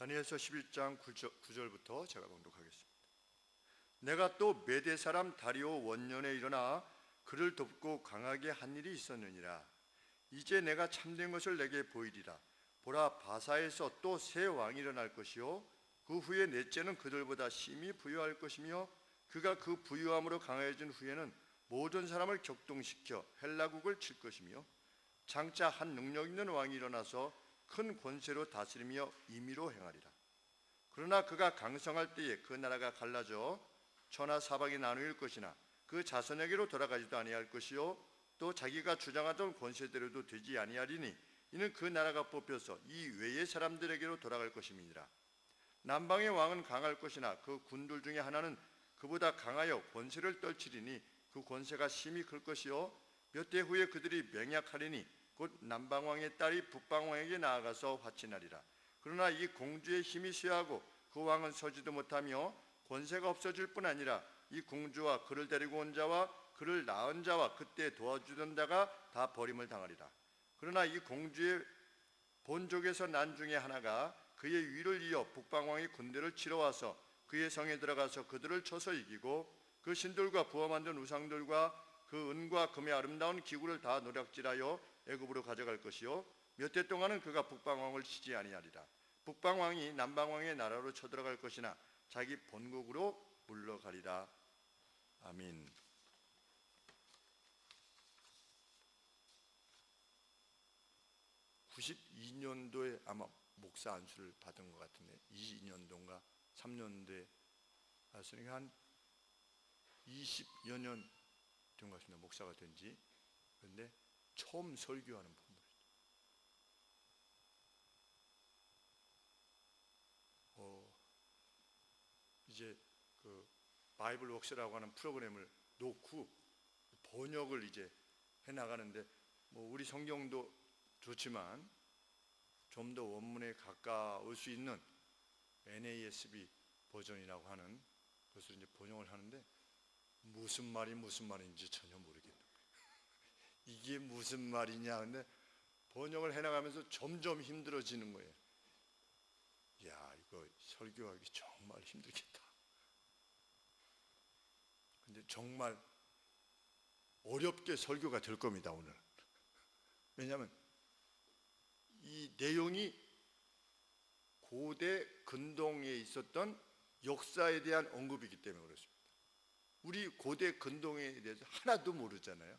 다니엘서 11장 9절부터 제가 봉독하겠습니다. 내가 또 메대 사람 다리오 원년에 일어나 그를 돕고 강하게 한 일이 있었느니라. 이제 내가 참된 것을 내게 보이리라. 보라, 바사에서 또 새 왕이 일어날 것이요 그 후에 넷째는 그들보다 심히 부유할 것이며 그가 그 부유함으로 강해진 후에는 모든 사람을 격동시켜 헬라국을 칠 것이며 장차 한 능력 있는 왕이 일어나서 큰 권세로 다스리며 임의로 행하리라. 그러나 그가 강성할 때에 그 나라가 갈라져 천하 사방이 나누일 것이나 그 자손에게로 돌아가지도 아니할 것이요 또 자기가 주장하던 권세대로도 되지 아니하리니 이는 그 나라가 뽑혀서 이 외의 사람들에게로 돌아갈 것임이니라. 남방의 왕은 강할 것이나 그 군들 중에 하나는 그보다 강하여 권세를 떨치리니 그 권세가 심히 클 것이요 몇 대 후에 그들이 맹약하리니 곧 남방왕의 딸이 북방왕에게 나아가서 화친하리라. 그러나 이 공주의 힘이 쇠하고 그 왕은 서지도 못하며 권세가 없어질 뿐 아니라 이 공주와 그를 데리고 온 자와 그를 낳은 자와 그때 도와주던 자가 다 버림을 당하리라. 그러나 이 공주의 본족에서 난 중에 하나가 그의 위를 이어 북방왕의 군대를 치러 와서 그의 성에 들어가서 그들을 쳐서 이기고 그 신들과 부어 만든 우상들과 그 은과 금의 아름다운 기구를 다 노략질하여 애굽으로 가져갈 것이요 몇 대 동안은 그가 북방왕을 치지 아니하리라. 북방왕이 남방왕의 나라로 쳐들어갈 것이나 자기 본국으로 물러가리라. 아멘. 92년도에 아마 목사 안수를 받은 것 같은데 22년도인가 3년도에 왔으니까 한 20여 년 된 것 같습니다. 목사가 된 지. 그런데 처음 설교하는 본문이죠. 이제 그 바이블 웍스라고 하는 프로그램을 놓고 번역을 이제 해나가는데 뭐 우리 성경도 좋지만 좀 더 원문에 가까울 수 있는 NASB 버전이라고 하는 것을 이제 번역을 하는데 무슨 말인지 전혀 모르겠는 거예요. 이게 무슨 말이냐. 근데 번역을 해나가면서 점점 힘들어지는 거예요. 야, 이거 설교하기 정말 힘들겠다. 근데 정말 어렵게 설교가 될 겁니다, 오늘. 왜냐하면 이 내용이 고대 근동에 있었던 역사에 대한 언급이기 때문에 그렇습니다. 우리 고대 근동에 대해서 하나도 모르잖아요.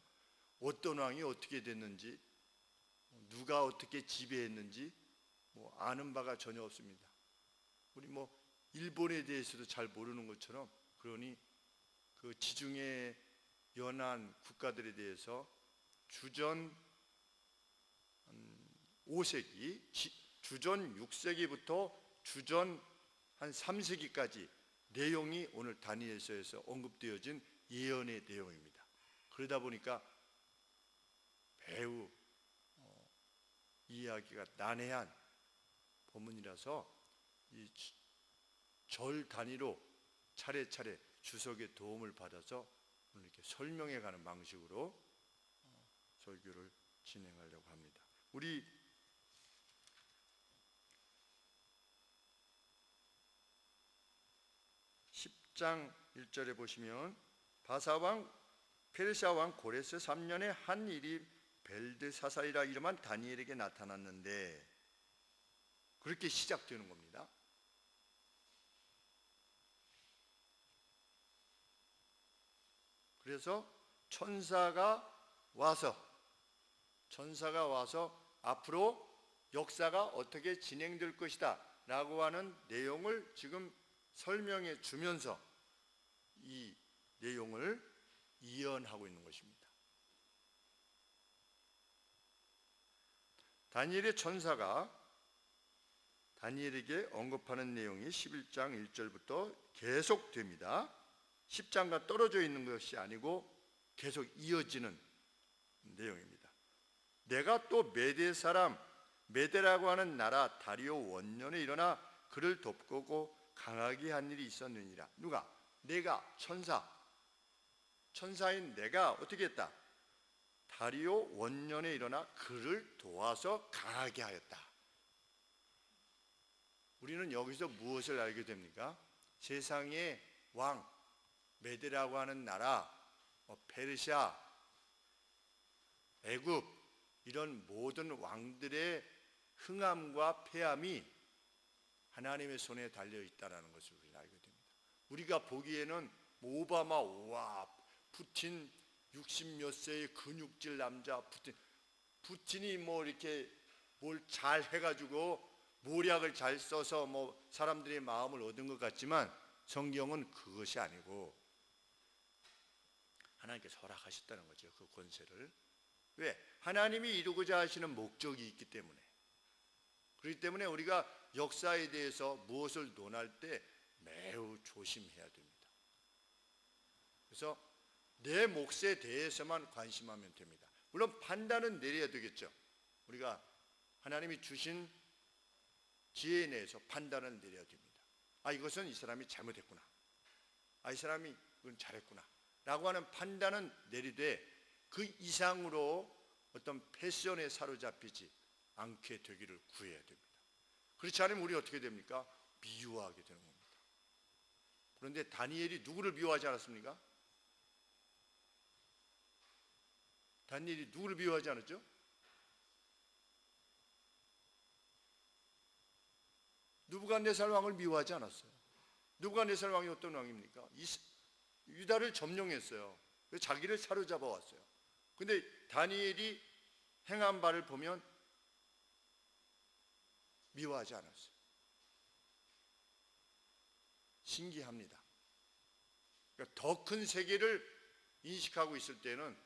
어떤 왕이 어떻게 됐는지, 누가 어떻게 지배했는지 아는 바가 전혀 없습니다. 우리 일본에 대해서도 잘 모르는 것처럼, 그러니 그 지중해 연안 국가들에 대해서 주전 5세기, 주전 6세기부터 주전 한 3세기까지 내용이 오늘 다니엘서에서 언급되어진 예언의 내용입니다. 그러다 보니까 매우 이해하기가 난해한 본문이라서 이 절 단위로 차례차례 주석의 도움을 받아서 오늘 이렇게 설명해가는 방식으로 설교를 진행하려고 합니다. 우리 10장 1절에 보시면 바사왕 페르시아왕 고레스 3년에 한 일이 벨드사살이라 이름한 다니엘에게 나타났는데, 그렇게 시작되는 겁니다. 그래서 천사가 와서 앞으로 역사가 어떻게 진행될 것이다 라고 하는 내용을 지금 설명해 주면서 이 내용을 이언하고 있는 것입니다. 다니엘의 천사가 다니엘에게 언급하는 내용이 11장 1절부터 계속됩니다. 10장과 떨어져 있는 것이 아니고 계속 이어지는 내용입니다. 내가 또 메대 사람, 메대라고 하는 나라 다리오 원년에 일어나 그를 돕고 강하게 한 일이 있었느니라. 누가? 내가, 천사인 내가 어떻게 했다? 다리오 원년에 일어나 그를 도와서 강하게 하였다. 우리는 여기서 무엇을 알게 됩니까? 세상의 왕, 메대라고 하는 나라, 페르시아, 애굽, 이런 모든 왕들의 흥함과 패함이 하나님의 손에 달려 있다는 것을 우리는 알게 됩니다. 우리가 보기에는 오바마, 와, 푸틴 60몇 세의 근육질 남자, 푸틴이 뭐 이렇게 뭘 잘 해가지고 모략을 잘 써서 뭐 사람들의 마음을 얻은 것 같지만 성경은 그것이 아니고 하나님께서 허락하셨다는 거죠. 그 권세를. 왜? 하나님이 이루고자 하시는 목적이 있기 때문에. 그렇기 때문에 우리가 역사에 대해서 무엇을 논할 때 매우 조심해야 됩니다. 그래서 내 몫에 대해서만 관심하면 됩니다. 물론 판단은 내려야 되겠죠. 우리가 하나님이 주신 지혜에 대해서 판단을 내려야 됩니다. 아, 이것은 이 사람이 잘못했구나. 아, 이 사람이 그건 잘했구나. 라고 하는 판단은 내리되 그 이상으로 어떤 패션에 사로잡히지 않게 되기를 구해야 됩니다. 그렇지 않으면 우리 어떻게 됩니까? 미워하게 되는 겁니다. 그런데 다니엘이 누구를 미워하지 않았습니까? 다니엘이 누구를 미워하지 않았죠? 느부갓네살 왕을 미워하지 않았어요. 느부갓네살 왕이 어떤 왕입니까? 유다를 점령했어요. 자기를 사로잡아 왔어요. 근데 다니엘이 행한 바를 보면 미워하지 않았어요. 신기합니다. 그러니까 더 큰 세계를 인식하고 있을 때는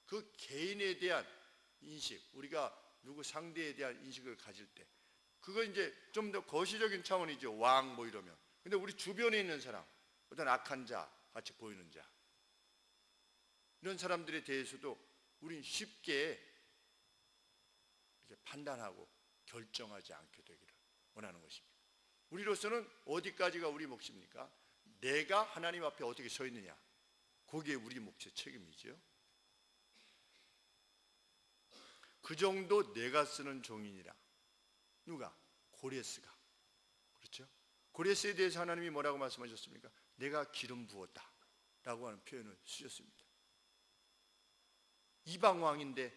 그 개인에 대한 인식, 우리가 누구 상대에 대한 인식을 가질 때, 그거 이제 좀 더 거시적인 차원이죠. 왕 뭐 이러면. 근데 우리 주변에 있는 사람, 어떤 악한 자, 같이 보이는 자, 이런 사람들에 대해서도 우린 쉽게 이렇게 판단하고 결정하지 않게 되기를 원하는 것입니다. 우리로서는 어디까지가 우리 몫입니까? 내가 하나님 앞에 어떻게 서 있느냐, 거기에 우리 몫의 책임이죠. 그 정도 내가 쓰는 종이니라. 누가? 고레스가. 그렇죠? 고레스에 대해서 하나님이 뭐라고 말씀하셨습니까? 내가 기름 부었다 라고 하는 표현을 쓰셨습니다. 이방 왕인데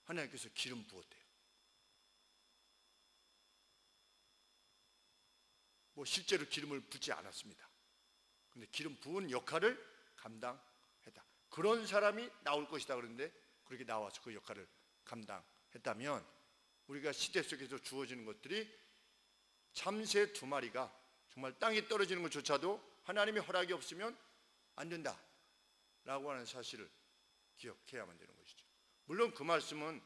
하나님께서 기름 부었대요. 뭐 실제로 기름을 붓지 않았습니다. 근데 기름 부은 역할을 감당했다. 그런 사람이 나올 것이다 그러는데 그렇게 나와서 그 역할을 감당했다면 우리가 시대 속에서 주어지는 것들이 참새 2마리가 정말 땅에 떨어지는 것조차도 하나님의 허락이 없으면 안 된다 라고 하는 사실을 기억해야만 되는 것이죠. 물론 그 말씀은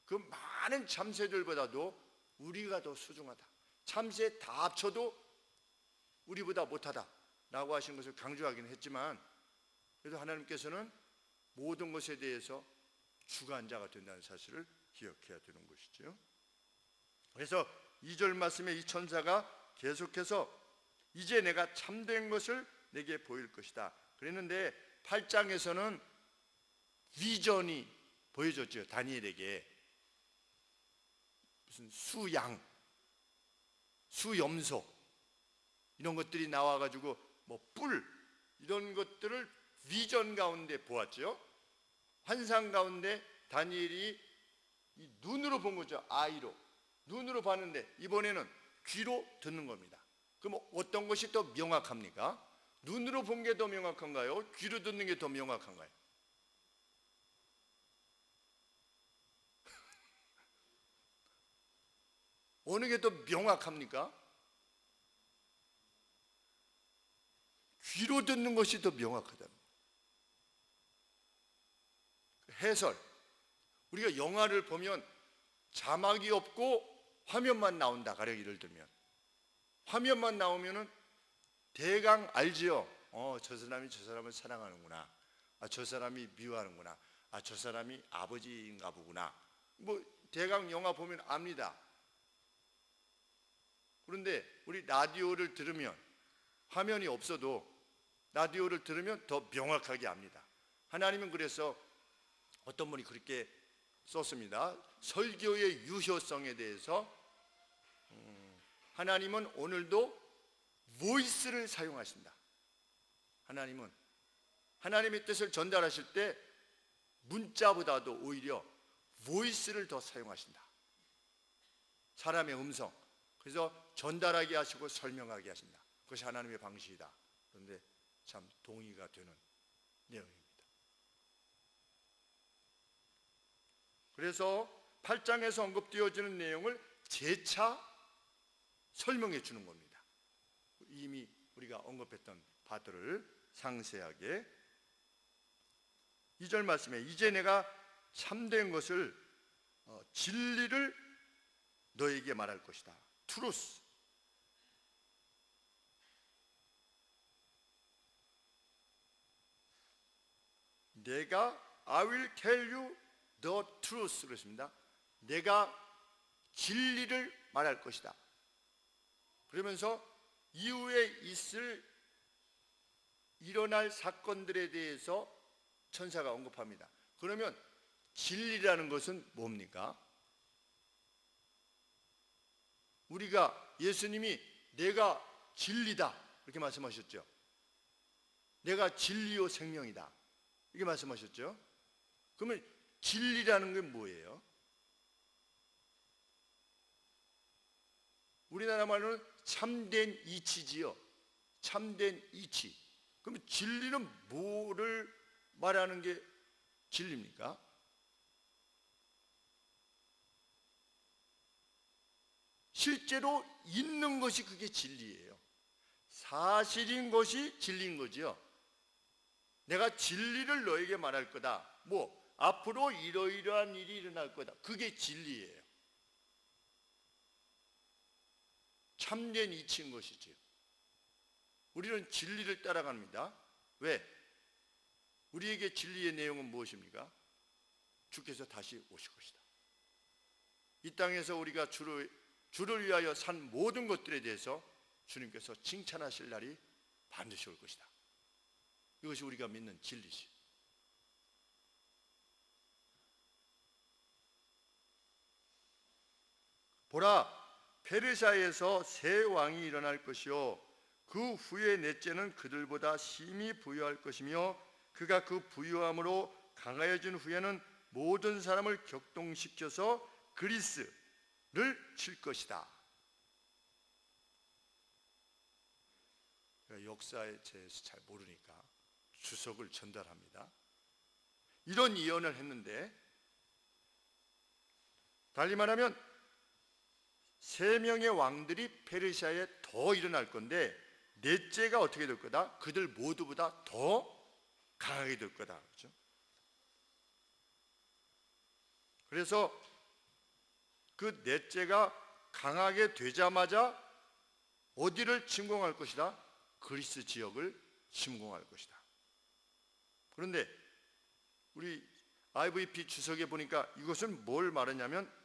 그 많은 참새들보다도 우리가 더 소중하다, 참새 다 합쳐도 우리보다 못하다 라고 하시는 것을 강조하기는 했지만, 그래도 하나님께서는 모든 것에 대해서 주관자가 된다는 사실을 기억해야 되는 것이죠. 그래서 2절 말씀에 이 천사가 계속해서 이제 내가 참된 것을 내게 보일 것이다 그랬는데 8장에서는 비전이 보여줬죠. 다니엘에게 무슨 수양, 수염소 이런 것들이 나와가지고 뭐 뿔 이런 것들을 비전 가운데 보았죠. 환상 가운데 다니엘이 이 눈으로 본 거죠. 아이로 눈으로 봤는데 이번에는 귀로 듣는 겁니다. 그럼 어떤 것이 더 명확합니까? 눈으로 본 게 더 명확한가요? 귀로 듣는 게 더 명확한가요? 어느 게 더 명확합니까? 귀로 듣는 것이 더 명확하다. 해설. 우리가 영화를 보면 자막이 없고 화면만 나온다. 가령 예를 들면 화면만 나오면은 대강 알지요. 저 사람이 저 사람을 사랑하는구나. 저 사람이 미워하는구나. 저 사람이 아버지인가 보구나. 뭐 대강 영화 보면 압니다. 그런데 우리 라디오를 들으면 화면이 없어도 라디오를 들으면 더 명확하게 압니다. 하나님은 그래서 어떤 분이 그렇게 썼습니다. 설교의 유효성에 대해서 하나님은 오늘도 voice를 사용하신다. 하나님은 하나님의 뜻을 전달하실 때 문자보다도 오히려 voice를 더 사용하신다. 사람의 음성. 그래서 전달하게 하시고 설명하게 하신다. 그것이 하나님의 방식이다. 그런데 참 동의가 되는 내용입니다. 그래서 8장에서 언급되어지는 내용을 재차 설명해 주는 겁니다. 이미 우리가 언급했던 바들을 상세하게. 2절 말씀에 이제 내가 참된 것을 진리를 너에게 말할 것이다. truth. 내가 I will tell you the truth 그렇습니다. 내가 진리를 말할 것이다. 그러면서 이후에 일어날 사건들에 대해서 천사가 언급합니다. 그러면 진리라는 것은 뭡니까? 우리가 예수님이 내가 진리다 이렇게 말씀하셨죠. 내가 진리요 생명이다 이렇게 말씀하셨죠. 그러면 진리라는 게 뭐예요? 우리나라 말로는 참된 이치지요. 참된 이치. 그러면 진리는 뭐를 말하는 게 진리입니까? 실제로 있는 것이 그게 진리예요. 사실인 것이 진리인 거지요. 내가 진리를 너에게 말할 거다. 앞으로 이러이러한 일이 일어날 거다. 그게 진리예요. 참된 이치인 것이지요. 우리는 진리를 따라갑니다. 왜? 우리에게 진리의 내용은 무엇입니까? 주께서 다시 오실 것이다. 이 땅에서 우리가 주를 위하여 산 모든 것들에 대해서 주님께서 칭찬하실 날이 반드시 올 것이다. 이것이 우리가 믿는 진리지. 보라, 페르시아에서 새 왕이 일어날 것이요 그 후에 넷째는 그들보다 심히 부유할 것이며 그가 그 부유함으로 강하여진 후에는 모든 사람을 격동시켜서 그리스를 칠 것이다. 역사에 대해서 잘 모르니까 주석을 전달합니다. 이런 예언을 했는데 달리 말하면 세 명의 왕들이 페르시아에 더 일어날 건데 넷째가 어떻게 될 거다? 그들 모두보다 더 강하게 될 거다. 그렇죠? 그래서 그 넷째가 강하게 되자마자 어디를 침공할 것이다? 그리스 지역을 침공할 것이다. 그런데 우리 IVP 주석에 보니까 이것은 뭘 말하냐면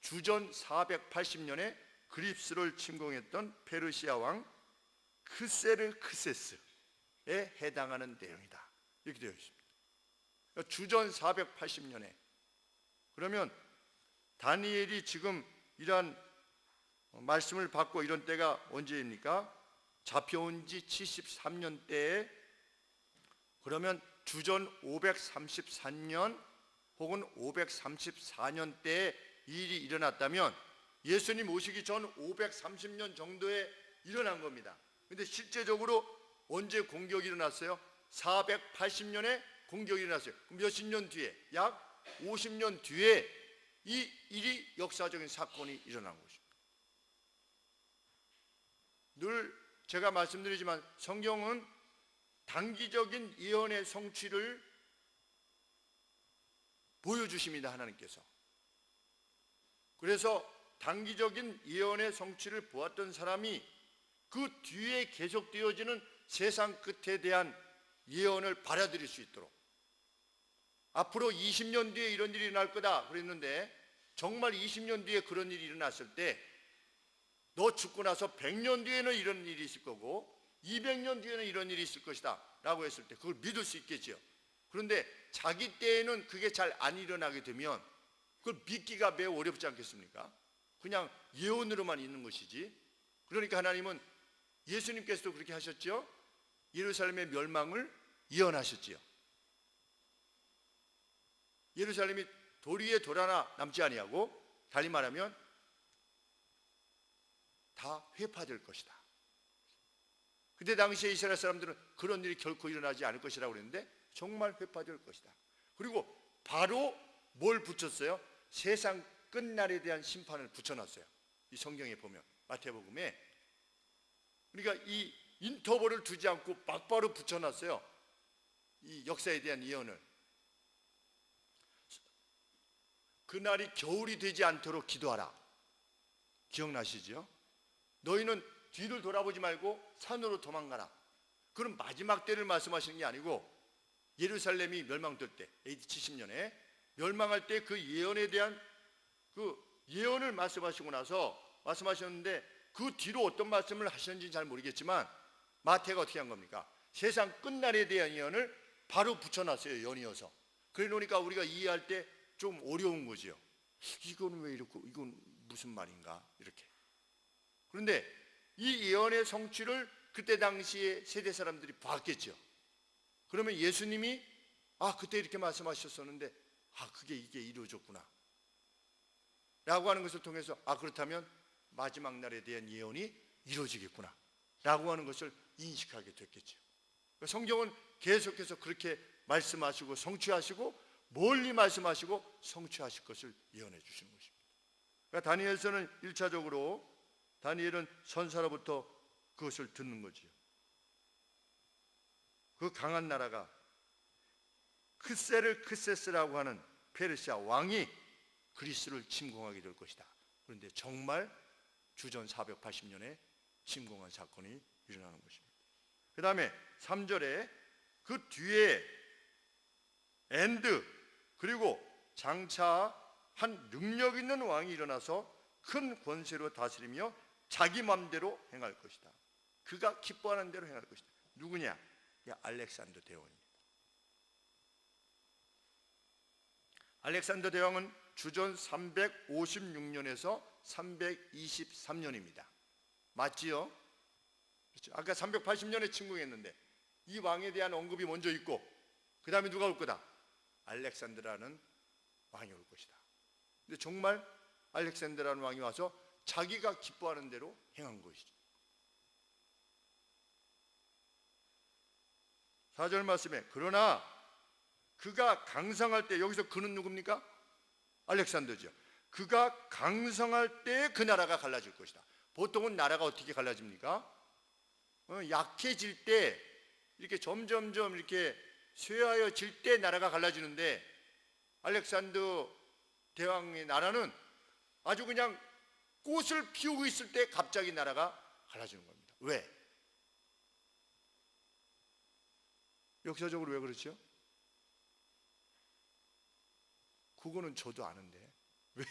주전 480년에 그리스를 침공했던 페르시아 왕 크세르크세스에 해당하는 내용이다. 이렇게 되어 있습니다. 그러니까 주전 480년에 그러면 다니엘이 지금 이러한 말씀을 받고 이런 때가 언제입니까? 잡혀온 지 73년 때에 그러면 주전 533년 혹은 534년 때에 일이 일어났다면 예수님 오시기 전 530년 정도에 일어난 겁니다. 근데 실제적으로 언제 공격이 일어났어요? 480년에 공격이 일어났어요. 몇십 년 뒤에, 약 50년 뒤에 이 일이 역사적인 사건이 일어난 것입니다. 늘 제가 말씀드리지만 성경은 단기적인 예언의 성취를 보여주십니다. 하나님께서. 그래서 단기적인 예언의 성취를 보았던 사람이 그 뒤에 계속되어지는 세상 끝에 대한 예언을 받아들일 수 있도록 앞으로 20년 뒤에 이런 일이 일어날 거다 그랬는데 정말 20년 뒤에 그런 일이 일어났을 때 너 죽고 나서 100년 뒤에는 이런 일이 있을 거고 200년 뒤에는 이런 일이 있을 것이다 라고 했을 때 그걸 믿을 수 있겠죠. 그런데 자기 때에는 그게 잘 안 일어나게 되면 그걸 믿기가 매우 어렵지 않겠습니까? 그냥 예언으로만 있는 것이지. 그러니까 하나님은 예수님께서도 그렇게 하셨죠. 예루살렘의 멸망을 예언하셨지요. 예루살렘이 돌 위에 돌 하나 남지 아니하고, 달리 말하면 다 회파될 것이다. 그때 당시에 이스라엘 사람들은 그런 일이 결코 일어나지 않을 것이라고 그랬는데 정말 회파될 것이다. 그리고 바로 뭘 붙였어요? 세상 끝날에 대한 심판을 붙여놨어요. 이 성경에 보면 마태복음에. 그러니까 이 인터벌을 두지 않고 막바로 붙여놨어요. 이 역사에 대한 예언을. 그날이 겨울이 되지 않도록 기도하라. 기억나시죠? 너희는 뒤를 돌아보지 말고 산으로 도망가라. 그럼 마지막 때를 말씀하시는 게 아니고 예루살렘이 멸망될 때, AD 70년에 멸망할 때 그 예언에 대한 그 예언을 말씀하시고 나서 말씀하셨는데, 그 뒤로 어떤 말씀을 하셨는지 잘 모르겠지만 마태가 어떻게 한 겁니까? 세상 끝날에 대한 예언을 바로 붙여놨어요. 연이어서. 그래 놓으니까 우리가 이해할 때 좀 어려운 거지요. 이건 왜 이렇고, 이건 무슨 말인가, 이렇게. 그런데 이 예언의 성취를 그때 당시에 세대 사람들이 봤겠죠. 그러면 예수님이 그때 이렇게 말씀하셨었는데 그게 이게 이루어졌구나 라고 하는 것을 통해서 그렇다면 마지막 날에 대한 예언이 이루어지겠구나 라고 하는 것을 인식하게 됐겠죠. 성경은 계속해서 그렇게 말씀하시고 성취하시고, 멀리 말씀하시고 성취하실 것을 예언해 주시는 것입니다. 그러니까 다니엘서는 1차적으로 다니엘은 선사로부터 그것을 듣는 거지요. 그 강한 나라가 크세스라고 하는 페르시아 왕이 그리스를 침공하게 될 것이다. 그런데 정말 주전 480년에 침공한 사건이 일어나는 것입니다. 그 다음에 3절에 그 뒤에 엔드, 그리고 장차 한 능력 있는 왕이 일어나서 큰 권세로 다스리며 자기 맘대로 행할 것이다. 그가 기뻐하는 대로 행할 것이다. 누구냐? 알렉산더 대왕입니다. 알렉산더 대왕은 주전 356년에서 323년입니다. 맞지요? 그렇죠? 아까 380년에 침공했는데 이 왕에 대한 언급이 먼저 있고, 그 다음에 누가 올 거다? 알렉산더라는 왕이 올 것이다. 근데 정말 알렉산더라는 왕이 와서 자기가 기뻐하는 대로 행한 것이죠. 4절 말씀에 그러나 그가 강성할 때, 여기서 그는 누굽니까? 알렉산더죠. 그가 강성할 때 그 나라가 갈라질 것이다. 보통은 나라가 어떻게 갈라집니까? 약해질 때, 이렇게 점점점 이렇게 쇠하여질 때 나라가 갈라지는데, 알렉산더 대왕의 나라는 아주 그냥 꽃을 피우고 있을 때 갑자기 나라가 갈라지는 겁니다. 왜? 역사적으로 왜 그렇죠? 그거는 저도 아는데 왜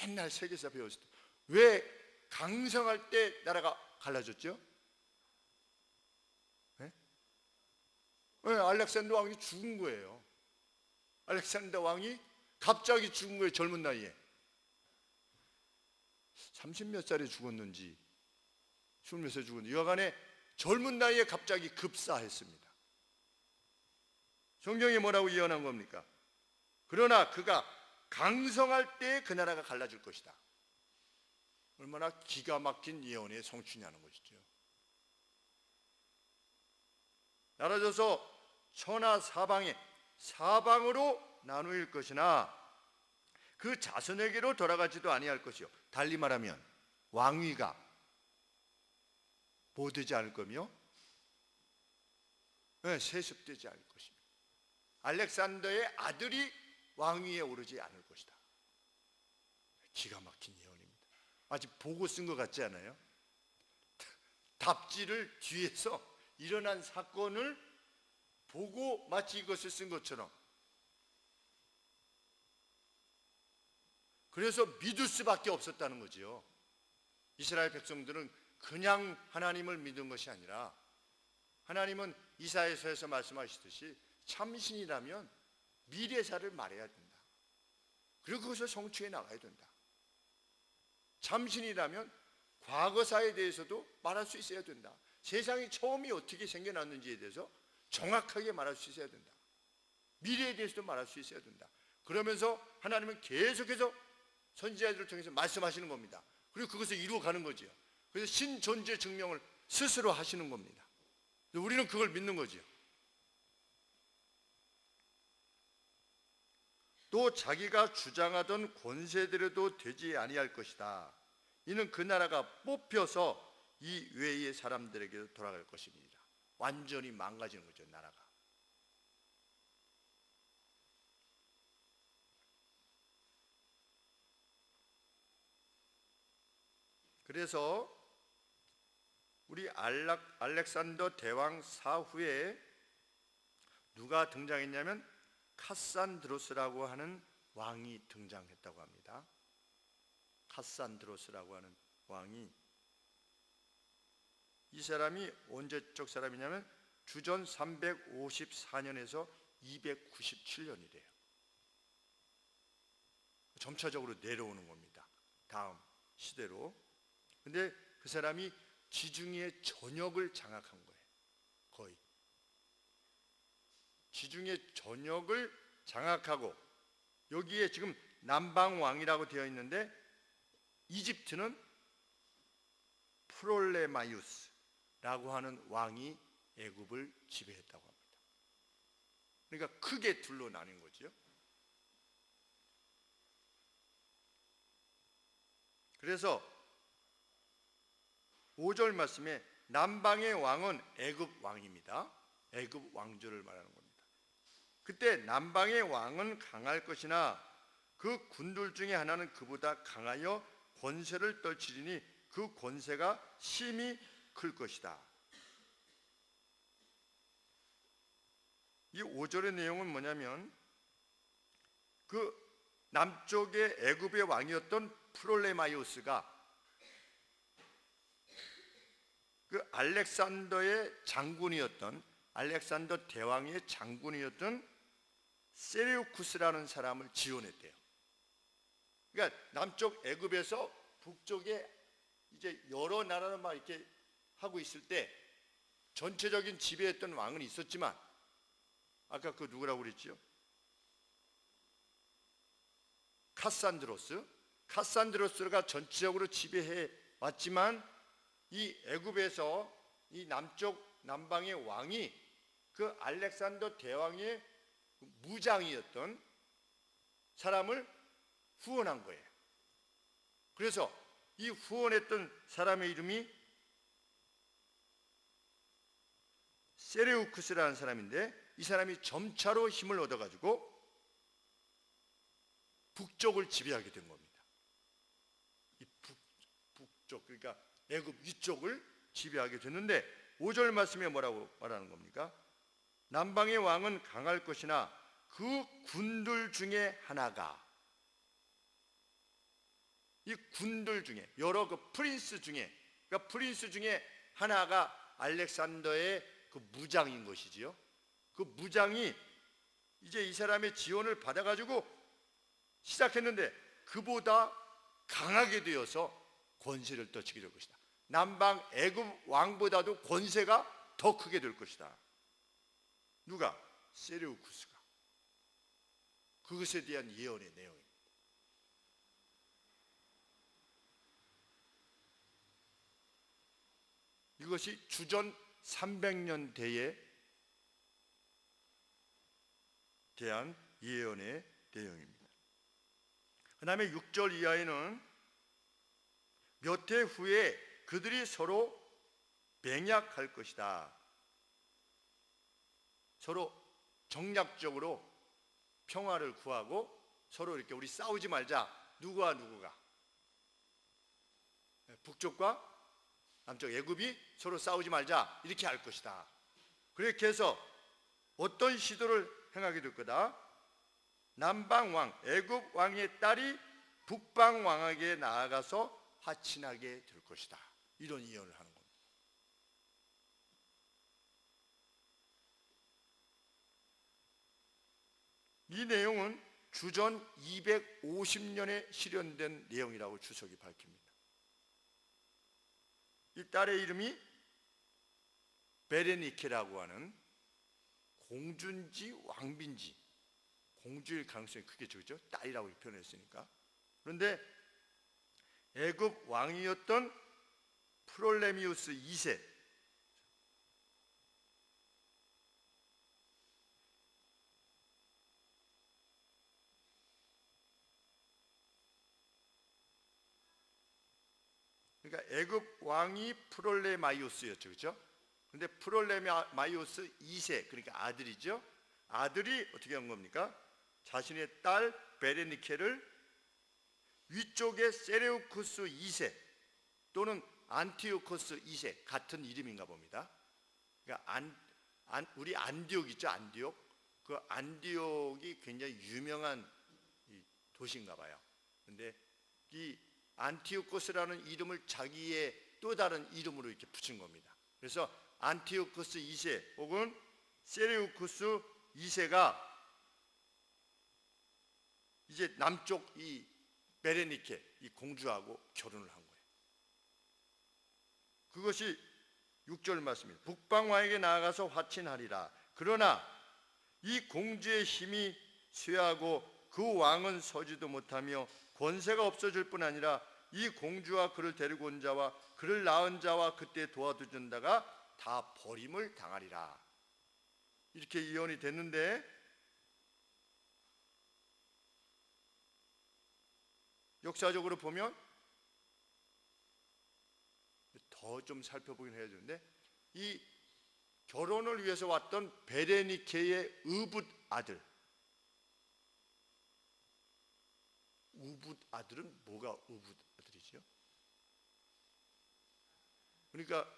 옛날 세계사 배웠을 때 왜 강성할 때 나라가 갈라졌죠? 네? 알렉산더 왕이 죽은 거예요. 알렉산더 왕이 갑자기 죽은 거예요. 젊은 나이에 30몇 살에 죽었는지 20몇 살에 죽었는지 여하간에 젊은 나이에 갑자기 급사했습니다. 성경이 뭐라고 예언한 겁니까? 그러나 그가 강성할 때 그 나라가 갈라질 것이다. 얼마나 기가 막힌 예언의 성취냐는 것이죠. 나눠져서 천하 사방에 사방으로 나누일 것이나 그 자손에게로 돌아가지도 아니할 것이요. 달리 말하면 왕위가 뭐 되지 않을 거며 세습되지 않을 것입니다. 알렉산더의 아들이 왕위에 오르지 않을 것이다. 기가 막힌 예언입니다. 아직 보고 쓴 것 같지 않아요? 답지를 뒤에서 일어난 사건을 보고 마치 이것을 쓴 것처럼. 그래서 믿을 수밖에 없었다는 거지요. 이스라엘 백성들은 그냥 하나님을 믿은 것이 아니라, 하나님은 이사야서에서 말씀하시듯이 참신이라면 미래사를 말해야 된다. 그리고 그것을 성취해 나가야 된다. 참신이라면 과거사에 대해서도 말할 수 있어야 된다. 세상이 처음이 어떻게 생겨났는지에 대해서 정확하게 말할 수 있어야 된다. 미래에 대해서도 말할 수 있어야 된다. 그러면서 하나님은 계속해서 선지자들을 통해서 말씀하시는 겁니다. 그리고 그것을 이루어가는 거지요. 그래서 신존재 증명을 스스로 하시는 겁니다. 우리는 그걸 믿는 거지요. 또 자기가 주장하던 권세대로도 되지 아니할 것이다. 이는 그 나라가 뽑혀서 이 외의 사람들에게 돌아갈 것입니다. 완전히 망가지는 거죠, 나라가. 그래서 우리 알렉산더 대왕 사후에 누가 등장했냐면 카산드로스라고 하는 왕이 등장했다고 합니다. 카산드로스라고 하는 왕이, 이 사람이 언제적 사람이냐면 주전 354년에서 297년이래요. 점차적으로 내려오는 겁니다. 다음 시대로. 근데 그 사람이 지중해 전역을 장악한 거예요. 거의 지중해 전역을 장악하고, 여기에 지금 남방왕이라고 되어 있는데 이집트는 프롤레마이우스라고 하는 왕이 애굽을 지배했다고 합니다. 그러니까 크게 둘로 나뉜 거죠. 그래서 5절 말씀에 남방의 왕은 애굽 왕입니다. 애굽 왕조를 말하는 겁니다. 그때 남방의 왕은 강할 것이나 그 군들 중에 하나는 그보다 강하여 권세를 떨치리니 그 권세가 심히 클 것이다. 이 5절의 내용은 뭐냐면, 그 남쪽의 애굽의 왕이었던 프롤레마이오스가 그 알렉산더의 장군이었던, 알렉산더 대왕의 장군이었던 세레우쿠스라는 사람을 지원했대요. 그러니까 남쪽 애굽에서 북쪽에 이제 여러 나라를 막 이렇게 하고 있을 때 전체적인 지배했던 왕은 있었지만, 아까 그 누구라고 그랬지요? 카산드로스가 전체적으로 지배해 왔지만, 이 애굽에서 이 남방의 왕이 그 알렉산더 대왕의 무장이었던 사람을 후원한 거예요. 그래서 이 후원했던 사람의 이름이 세레우쿠스라는 사람인데, 이 사람이 점차로 힘을 얻어가지고 북쪽을 지배하게 된 겁니다. 이 북쪽, 그러니까 애굽 위쪽을 지배하게 됐는데, 5절 말씀에 뭐라고 말하는 겁니까? 남방의 왕은 강할 것이나 그 군들 중에 하나가, 이 군들 중에 여러 그 프린스 중에, 그러니까 프린스 중에 하나가 알렉산더의 그 무장인 것이지요. 그 무장이 이제 이 사람의 지원을 받아가지고 시작했는데 그보다 강하게 되어서 권세를 떨치게 될 것이다. 남방 애굽 왕보다도 권세가 더 크게 될 것이다. 누가? 세레우쿠스가. 그것에 대한 예언의 내용입니다. 이것이 주전 300년대에 대한 예언의 내용입니다. 그 다음에 6절 이하에는 몇 해 후에 그들이 서로 맹약할 것이다. 서로 정략적으로 평화를 구하고 서로 이렇게 우리 싸우지 말자. 누구와 누구가, 북쪽과 남쪽 애굽이 서로 싸우지 말자, 이렇게 할 것이다. 그렇게 해서 어떤 시도를 행하게 될 거다? 남방 왕 애굽 왕의 딸이 북방 왕에게 나아가서 화친하게 될 것이다. 이런 예언을 하는 겁니다. 이 내용은 주전 250년에 실현된 내용이라고 주석이 밝힙니다. 이 딸의 이름이 베레니케라고 하는 공주인지 왕비인지, 공주일 가능성이 크게 적죠. 딸이라고 표현했으니까. 그런데 애굽 왕이었던 프롤레미우스 2세, 그러니까 애굽 왕이 프롤레마이오스였죠, 그렇죠? 근데 프롤레마이오스 2세, 그러니까 아들이죠. 아들이 어떻게 한 겁니까? 자신의 딸 베레니케를 위쪽에 세레우쿠스 2세 또는 안티오코스 2세, 같은 이름인가 봅니다. 그러니까 우리 안디옥 있죠, 안디옥. 그 안디옥이 굉장히 유명한 도시인가 봐요. 근데 이 안티오코스라는 이름을 자기의 또 다른 이름으로 이렇게 붙인 겁니다. 그래서 안티오코스 2세 혹은 세레우쿠스 2세가 이제 남쪽 이 베레니케, 이 공주하고 결혼을 한 거예요. 그것이 6절 말씀입니다. 북방 왕에게 나아가서 화친하리라. 그러나 이 공주의 힘이 쇠하고 그 왕은 서지도 못하며 권세가 없어질 뿐 아니라 이 공주와 그를 데리고 온 자와 그를 낳은 자와 그때 도와주는 자가 다 버림을 당하리라. 이렇게 예언이 됐는데, 역사적으로 보면 더 좀 살펴보긴 해야 되는데, 이 결혼을 위해서 왔던 베레니케의 의붓 아들, 우붓 아들은 뭐가 우붓 아들이죠? 그러니까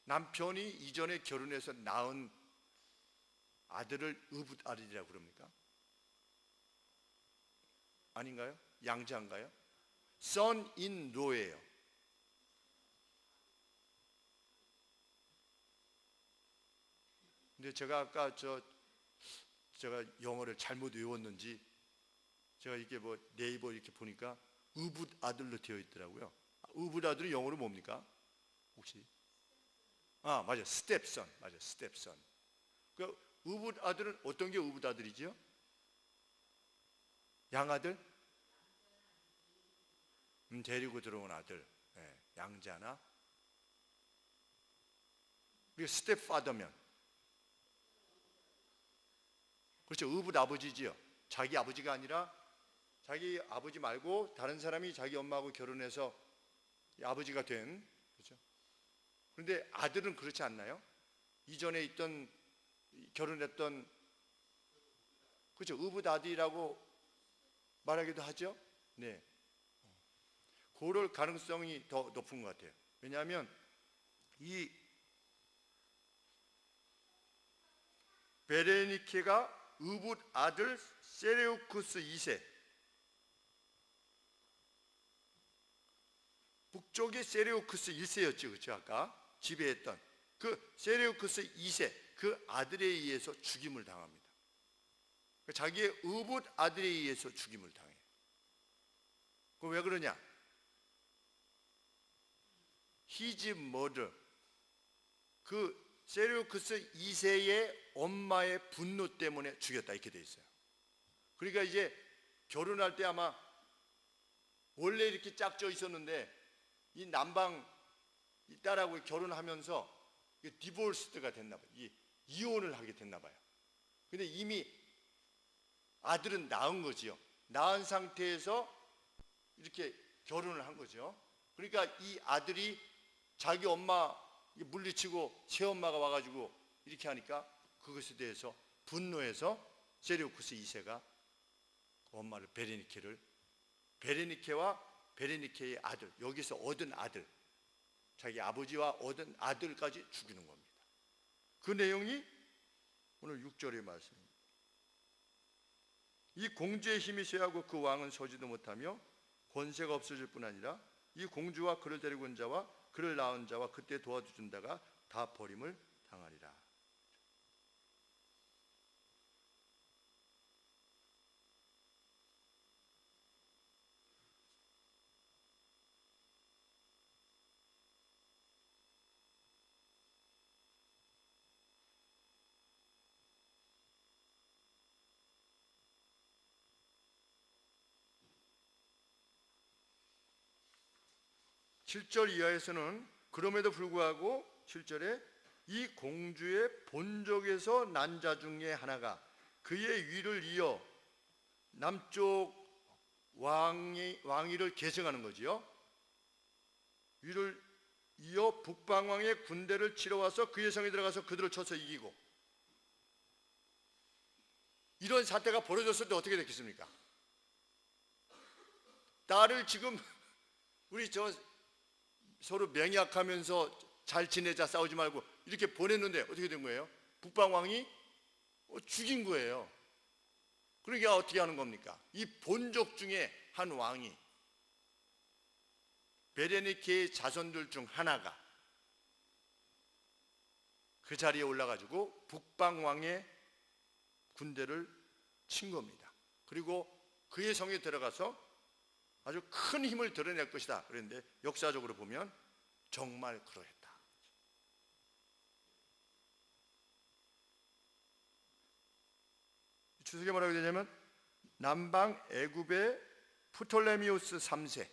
남편이 이전에 결혼해서 낳은 아들을 의붓 아들이라고 그럽니까? 아닌가요? 양자인가요? son in law예요. 근데 제가 아까 제가 영어를 잘못 외웠는지 제가 이게 뭐 네이버 이렇게 보니까 의붓 아들로 되어 있더라고요. 의붓 아들이 영어로 뭡니까? 혹시? 맞아, 스텝선. 맞아, 스텝선. 그 의붓 아들은 어떤 게 의붓 아들이죠? 양아들? 데리고 들어온 아들. 네, 양자나. 그리고 스텝파더면, 그렇죠, 의붓 아버지지요. 자기 아버지가 아니라 자기 아버지 말고 다른 사람이 자기 엄마하고 결혼해서 아버지가 된, 그렇죠. 그런데 아들은 그렇지 않나요? 이전에 있던 결혼했던, 그렇죠, 의붓 아들이라고 말하기도 하죠. 네, 그럴 가능성이 더 높은 것 같아요. 왜냐하면 이 베레니케가 의붓 아들 세레우쿠스 2세, 북쪽이 세레우쿠스 1세였죠, 그렇죠? 아까 지배했던 그 세레우쿠스 2세, 그 아들에 의해서 죽임을 당합니다. 자기의 의붓 아들에 의해서 죽임을 당해요. 그 왜 그러냐? His mother, 그 세레우쿠스 2세의 엄마의 분노 때문에 죽였다, 이렇게 돼 있어요. 그러니까 이제 결혼할 때 아마 원래 이렇게 짝져 있었는데 이 남방 이 딸하고 결혼하면서 디보스가 됐나 봐요. 이혼을 하게 됐나 봐요. 근데 이미 아들은 낳은 거지요. 낳은 상태에서 이렇게 결혼을 한 거죠. 그러니까 이 아들이 자기 엄마 물리치고 새엄마가 와가지고 이렇게 하니까 그것에 대해서 분노해서 세레우쿠스 2세가 엄마를 베레니케와 베레니케의 아들, 여기서 얻은 아들, 자기 아버지와 얻은 아들까지 죽이는 겁니다. 그 내용이 오늘 6절의 말씀입니다. 이 공주의 힘이 쇠하고 그 왕은 서지도 못하며 권세가 없어질 뿐 아니라 이 공주와 그를 데리고 온 자와 그를 낳은 자와 그때 도와주는 자가 다 버림을 당하리라. 7절 이하에서는 그럼에도 불구하고 7절에 이 공주의 본족에서 난 자 중에 하나가 그의 위를 이어 남쪽 왕위를 계승하는 거지요. 위를 이어 북방왕의 군대를 치러 와서 그의 성에 들어가서 그들을 쳐서 이기고, 이런 사태가 벌어졌을 때 어떻게 됐겠습니까? 딸을 지금 우리 서로 맹약하면서 잘 지내자, 싸우지 말고 이렇게 보냈는데 어떻게 된 거예요? 북방왕이 죽인 거예요. 그러니까 어떻게 하는 겁니까? 이 본족 중에 한 왕이, 베레니케의 자손들 중 하나가 그 자리에 올라가지고 북방왕의 군대를 친 겁니다. 그리고 그의 성에 들어가서 아주 큰 힘을 드러낼 것이다 그랬는데, 역사적으로 보면 정말 그러했다. 주석이 뭐라고 되냐면, 남방 애굽의 프톨레미우스 3세,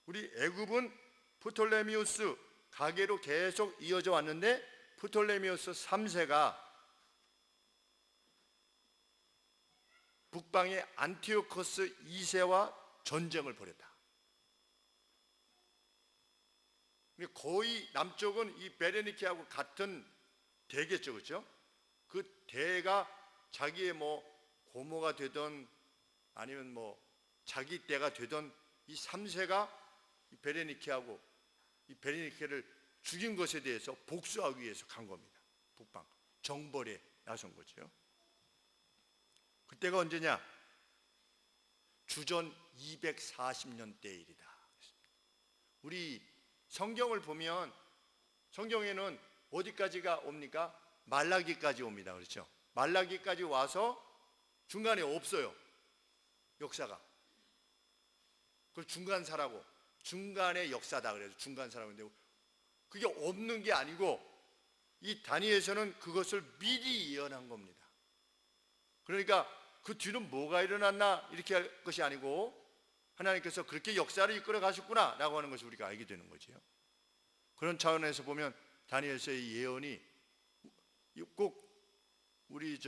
우리 애굽은 프톨레미우스 가계로 계속 이어져 왔는데, 프톨레미우스 3세가 북방의 안티오코스 2세와 전쟁을 벌였다. 거의 남쪽은 이 베레니케하고 같은 대겠죠, 그렇죠? 그 대가 자기의 고모가 되던 아니면 자기 때가 되던 이 3세가 이 베레니케를 죽인 것에 대해서 복수하기 위해서 간 겁니다. 북방 정벌에 나선 거죠. 그때가 언제냐? 주전 240년대 일이다. 우리 성경을 보면 성경에는 어디까지가 옵니까? 말라기까지 옵니다. 그렇죠? 말라기까지 와서 중간에 없어요. 역사가. 그걸 중간사라고, 중간의 역사다 그래서 중간사라고. 그게 없는 게 아니고 이 다니엘서는 그것을 미리 예언한 겁니다. 그러니까 그 뒤는 뭐가 일어났나 이렇게 할 것이 아니고, 하나님께서 그렇게 역사를 이끌어 가셨구나 라고 하는 것을 우리가 알게 되는 거죠. 그런 차원에서 보면 다니엘서의 예언이 꼭 우리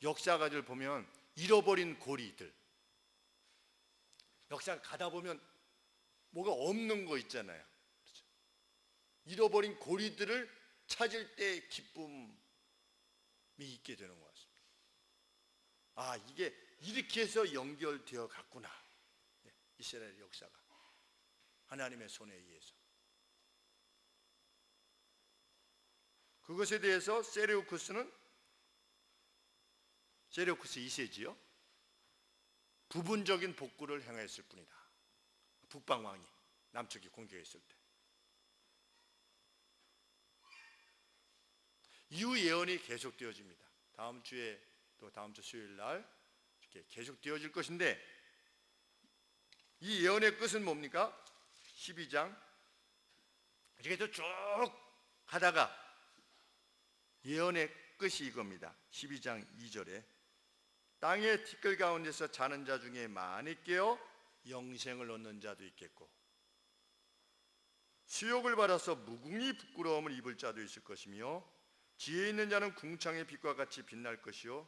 역사가들 보면 잃어버린 고리들, 역사 가다 보면 뭐가 없는 거 있잖아요. 그렇죠? 잃어버린 고리들을 찾을 때 기쁨이 있게 되는 것 같습니다. 아, 이게 이렇게 해서 연결되어 갔구나. 이스라엘 역사가 하나님의 손에 의해서. 그것에 대해서 세레우쿠스 2세지요. 부분적인 복구를 행했을 뿐이다. 북방왕이 남쪽이 공격했을 때. 이후 예언이 계속되어집니다. 다음 주에 또 다음 주 수요일 날 이렇게 계속되어질 것인데, 이 예언의 끝은 뭡니까? 12장 이렇게 쭉 가다가 예언의 끝이 이겁니다. 12장 2절에 땅의 티끌 가운데서 자는 자 중에 많이 깨어 영생을 얻는 자도 있겠고, 수욕을 받아서 무궁히 부끄러움을 입을 자도 있을 것이며, 지혜 있는 자는 궁창의 빛과 같이 빛날 것이요,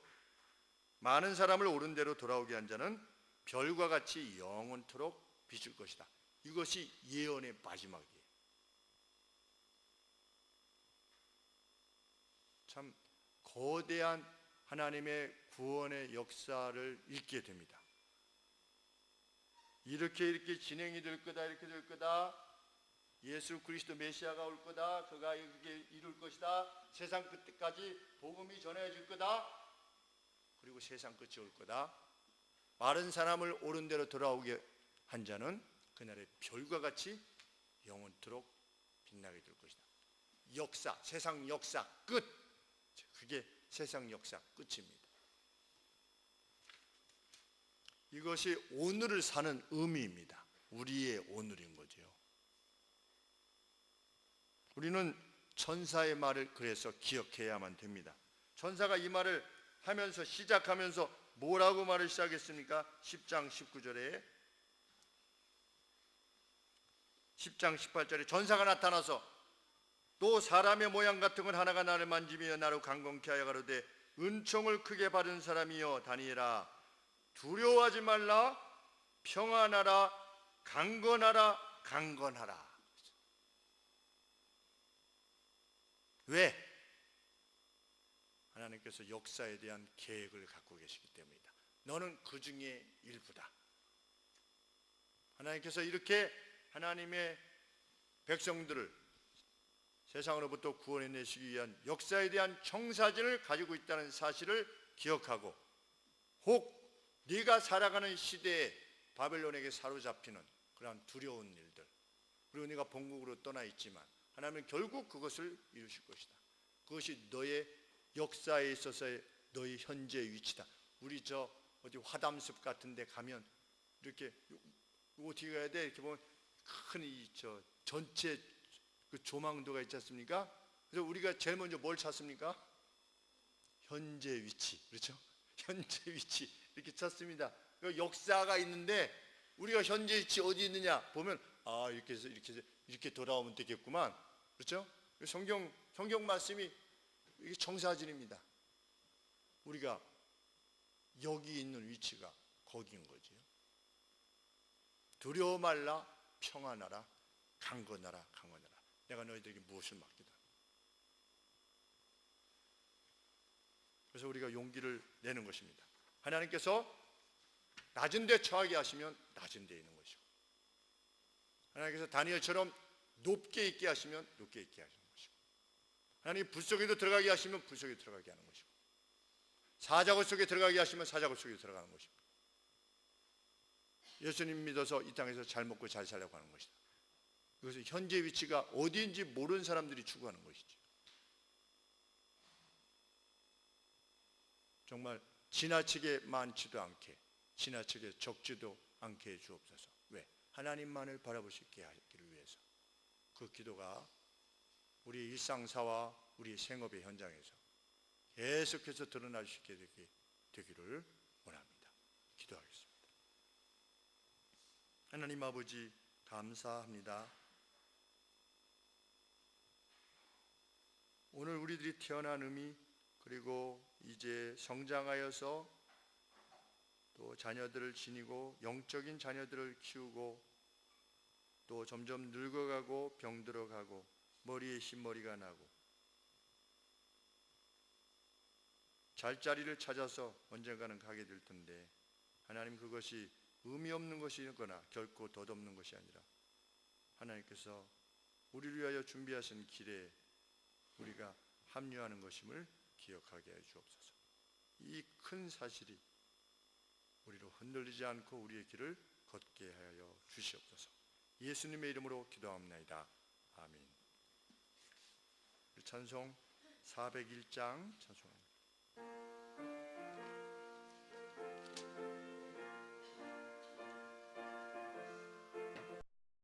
많은 사람을 옳은 대로 돌아오게 한 자는 별과 같이 영원토록 비출 것이다. 이것이 예언의 마지막이에요. 참 거대한 하나님의 구원의 역사를 읽게 됩니다. 이렇게 진행이 될 거다, 이렇게 될 거다. 예수 그리스도 메시아가 올 거다. 그가 이렇게 이룰 것이다. 세상 끝까지 복음이 전해질 거다. 그리고 세상 끝이 올 거다. 마른 사람을 옳은 대로 돌아오게 한 자는 그날의 별과 같이 영원토록 빛나게 될 것이다. 역사, 세상 역사 끝. 그게 세상 역사 끝입니다. 이것이 오늘을 사는 의미입니다. 우리의 오늘인 거죠. 우리는 천사의 말을 그래서 기억해야만 됩니다. 천사가 이 말을 하면서 시작하면서 뭐라고 말을 시작했습니까? 10장 19절에 10장 18절에 전사가 나타나서 또 사람의 모양 같은 건 하나가 나를 만지며 나를 강건케 하여 가로되 은총을 크게 받은 사람이여 다니엘아 두려워하지 말라 평안하라 강건하라 강건하라. 왜? 하나님께서 역사에 대한 계획을 갖고 계시기 때문이다. 너는 그 중에 일부다. 하나님께서 이렇게 하나님의 백성들을 세상으로부터 구원해내시기 위한 역사에 대한 청사진을 가지고 있다는 사실을 기억하고, 혹 네가 살아가는 시대에 바벨론에게 사로잡히는 그러한 두려운 일들, 그리고 네가 본국으로 떠나 있지만 하나님은 결국 그것을 이루실 것이다. 그것이 너의 역사에 있어서의 너의 현재 위치다. 우리 저 어디 화담숲 같은 데 가면 이렇게 어떻게 가야 돼? 이렇게 보면 큰 이 저 전체 그 조망도가 있지 않습니까? 그래서 우리가 제일 먼저 뭘 찾습니까? 현재 위치. 그렇죠? 현재 위치 이렇게 찾습니다. 그 역사가 있는데 우리가 현재 위치 어디 있느냐 보면 아 이렇게 해서 이렇게 돌아오면 되겠구만. 그렇죠? 성경 말씀이 이게 청사진입니다. 우리가 여기 있는 위치가 거기인 거지요. 두려워 말라 평안하라 강건하라 강건하라. 내가 너희들에게 무엇을 맡기다. 그래서 우리가 용기를 내는 것입니다. 하나님께서 낮은 데 처하게 하시면 낮은 데 있는 것이고, 하나님께서 다니엘처럼 높게 있게 하시면 높게 있게 하시는 것이고, 하나님 불 속에도 들어가게 하시면 불 속에 들어가게 하는 것이고, 사자굴 속에 들어가게 하시면 사자굴 속에 들어가는 것입니다. 예수님 믿어서 이 땅에서 잘 먹고 잘 살려고 하는 것이다. 그것은 현재 위치가 어디인지 모르는 사람들이 추구하는 것이지. 정말 지나치게 많지도 않게 지나치게 적지도 않게 해 주옵소서. 왜? 하나님만을 바라볼 수 있게 하기를 위해서. 그 기도가 우리 일상사와 우리 생업의 현장에서 계속해서 드러날 수 있게 되기를 원합니다. 기도하겠습니다. 하나님 아버지 감사합니다. 오늘 우리들이 태어난 의미, 그리고 이제 성장하여서 또 자녀들을 지니고 영적인 자녀들을 키우고 또 점점 늙어가고 병들어가고 머리에 흰머리가 나고 잘 자리를 찾아서 언젠가는 가게 될 텐데, 하나님 그것이 의미 없는 것이거나 결코 덧없는 것이 아니라 하나님께서 우리를 위하여 준비하신 길에 우리가 합류하는 것임을 기억하게 해 주옵소서. 이 큰 사실이 우리로 흔들리지 않고 우리의 길을 걷게 하여 주시옵소서. 예수님의 이름으로 기도합니다. 아멘. 찬송 401장 찬송합니다.